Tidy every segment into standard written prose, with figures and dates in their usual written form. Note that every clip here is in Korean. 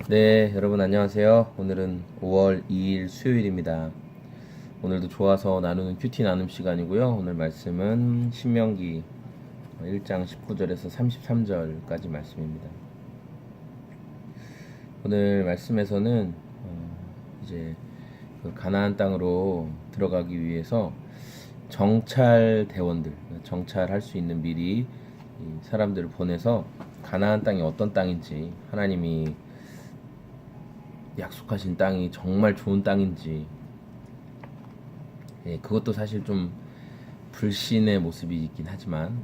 네, 여러분 안녕하세요. 오늘은 5월 2일 수요일입니다. 오늘도 좋아서 나누는 큐티 나눔 시간이고요. 오늘 말씀은 신명기 1장 19절에서 33절까지 말씀입니다. 오늘 말씀에서는 이제 그 가나안 땅으로 들어가기 위해서 정찰 대원들, 정찰할 수 있는 미리 이 사람들을 보내서 가나안 땅이 어떤 땅인지, 하나님이 약속하신 땅이 정말 좋은 땅인지, 그것도 사실 좀 불신의 모습이 있긴 하지만,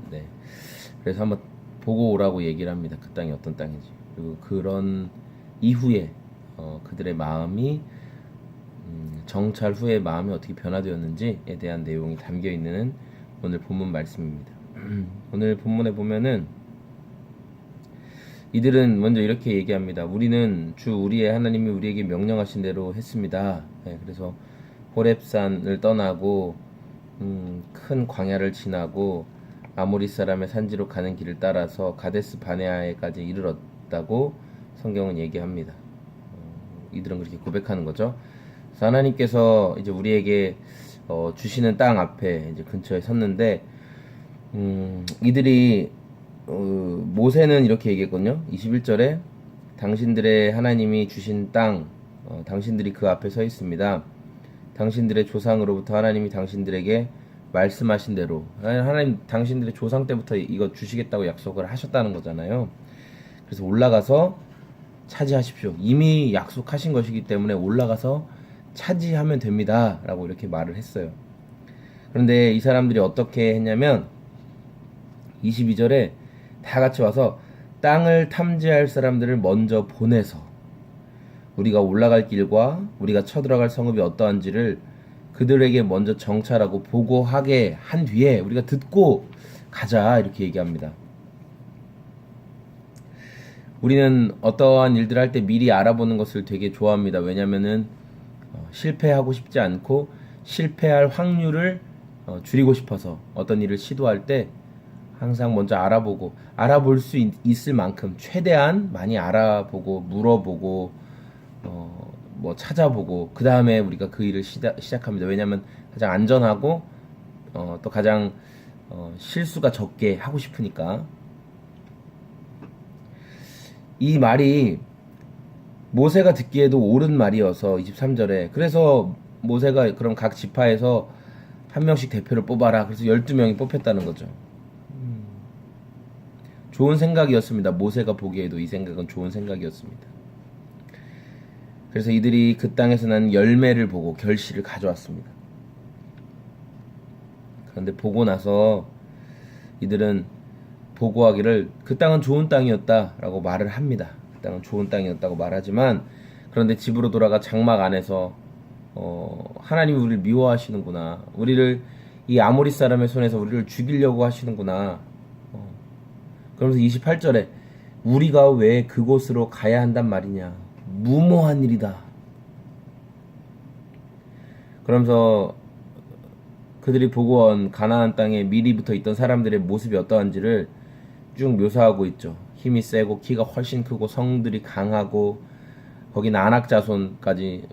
그래서 한번 보고 오라고 얘기를 합니다. 그 땅이 어떤 땅인지. 그리고 그런 이후에 그들의 마음이 정찰 후에 마음이 어떻게 변화되었는지에 대한 내용이 담겨 있는 오늘 본문 말씀입니다. 오늘 본문에 보면은 이들은 먼저 이렇게 얘기합니다. 우리는 주 우리의 하나님이 우리에게 명령하신 대로 했습니다. 그래서 호렙산을 떠나고 큰 광야를 지나고 아모리 사람의 산지로 가는 길을 따라서 가데스 바네아에까지 이르렀다고 성경은 얘기합니다. 이들은 그렇게 고백하는 거죠. 그래서 하나님께서 이제 우리에게 주시는 땅 앞에 이제 근처에 섰는데 이들이 모세는 이렇게 얘기했거든요. 21절에 당신들의 하나님이 주신 땅, 당신들이 그 앞에 서 있습니다. 당신들의 조상으로부터 하나님이 당신들에게 말씀하신 대로, 하나님 당신들의 조상 때부터 이거 주시겠다고 약속을 하셨다는 거잖아요. 그래서 올라가서 차지하십시오. 이미 약속하신 것이기 때문에 올라가서 차지하면 됩니다 라고 이렇게 말을 했어요. 그런데 이 사람들이 어떻게 했냐면 22절에 다 같이 와서 땅을 탐지할 사람들을 먼저 보내서 우리가 올라갈 길과 우리가 쳐들어갈 성읍이 어떠한지를 그들에게 먼저 정찰하고 보고하게 한 뒤에 우리가 듣고 가자 이렇게 얘기합니다. 우리는 어떠한 일들을 할 때 미리 알아보는 것을 되게 좋아합니다. 왜냐면은 실패하고 싶지 않고 실패할 확률을 줄이고 싶어서 어떤 일을 시도할 때 항상 먼저 알아볼 수 있을 만큼 최대한 많이 알아보고 물어보고 뭐 찾아보고 그 다음에 우리가 그 일을 시작합니다. 왜냐하면 가장 안전하고 또 가장 실수가 적게 하고 싶으니까. 이 말이 모세가 듣기에도 옳은 말이어서 23절에 그래서 모세가 그럼 각 지파에서 한 명씩 대표를 뽑아라. 그래서 12명이 뽑혔다는 거죠. 좋은 생각이었습니다. 모세가 보기에도 이 생각은 좋은 생각이었습니다. 그래서 이들이 그 땅에서 난 열매를 보고 결실을 가져왔습니다. 그런데 보고 나서 이들은 보고하기를 그 땅은 좋은 땅이었다라고 말을 합니다. 그 땅은 좋은 땅이었다고 말하지만 그런데 집으로 돌아가 장막 안에서 하나님이 우리를 미워하시는구나. 우리를 이 아모리 사람의 손에서 우리를 죽이려고 하시는구나. 그러면서 28절에 우리가 왜 그곳으로 가야 한단 말이냐. 무모한 일이다. 그러면서 그들이 보고 온 가나안 땅에 미리부터 있던 사람들의 모습이 어떠한지를 쭉 묘사하고 있죠. 힘이 세고 키가 훨씬 크고 성들이 강하고 거기는 안악 자손까지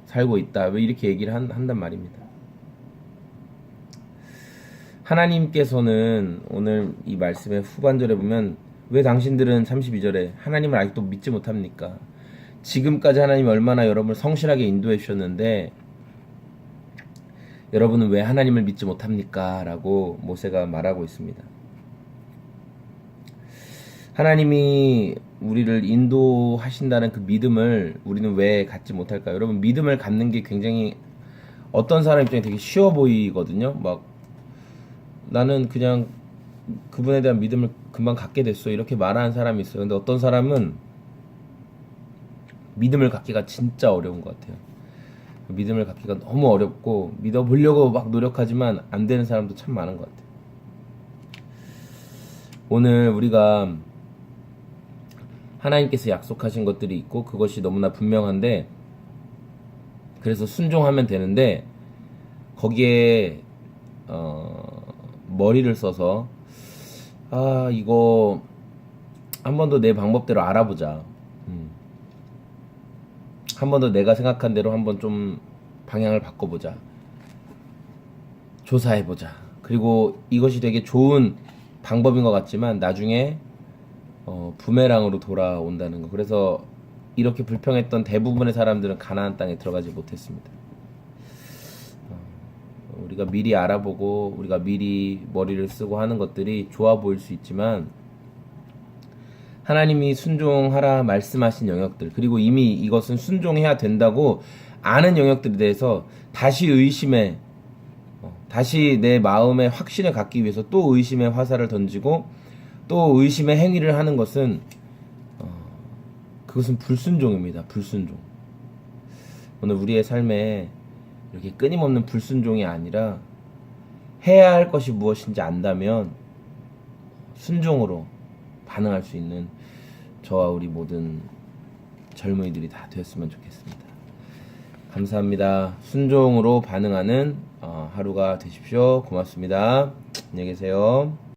살고 있다. 왜 이렇게 얘기를 한단 말입니다. 하나님께서는 오늘 이 말씀의 후반절에 보면 왜 당신들은 32절에 하나님을 아직도 믿지 못합니까? 지금까지 하나님이 얼마나 여러분을 성실하게 인도해 주셨는데 여러분은 왜 하나님을 믿지 못합니까? 라고 모세가 말하고 있습니다. 하나님이 우리를 인도하신다는 그 믿음을 우리는 왜 갖지 못할까요? 여러분 믿음을 갖는 게 굉장히 어떤 사람 입장에 되게 쉬워 보이거든요. 막 나는 그냥 그분에 대한 믿음을 금방 갖게 됐어 이렇게 말하는 사람이 있어요. 근데 어떤 사람은 믿음을 갖기가 진짜 어려운 것 같아요. 믿음을 갖기가 너무 어렵고 믿어보려고 막 노력하지만 안 되는 사람도 참 많은 것 같아요. 오늘 우리가 하나님께서 약속하신 것들이 있고 그것이 너무나 분명한데 그래서 순종하면 되는데 거기에 머리를 써서 이거 한 번 더 내 방법대로 알아보자. 한 번 더 내가 생각한 대로 한번 좀 방향을 바꿔보자. 조사해보자. 그리고 이것이 되게 좋은 방법인 것 같지만 나중에 부메랑으로 돌아온다는 거. 그래서 이렇게 불평했던 대부분의 사람들은 가나안 땅에 들어가지 못했습니다. 우리가 미리 알아보고 우리가 미리 머리를 쓰고 하는 것들이 좋아 보일 수 있지만 하나님이 순종하라 말씀하신 영역들, 그리고 이미 이것은 순종해야 된다고 아는 영역들에 대해서 다시 의심에 다시 내 마음에 확신을 갖기 위해서 또 의심의 화살을 던지고 또 의심의 행위를 하는 것은 그것은 불순종입니다. 불순종. 오늘 우리의 삶에 이렇게 끊임없는 불순종이 아니라 해야 할 것이 무엇인지 안다면 순종으로 반응할 수 있는 저와 우리 모든 젊은이들이 다 되었으면 좋겠습니다. 감사합니다. 순종으로 반응하는 하루가 되십시오. 고맙습니다. 안녕히 계세요.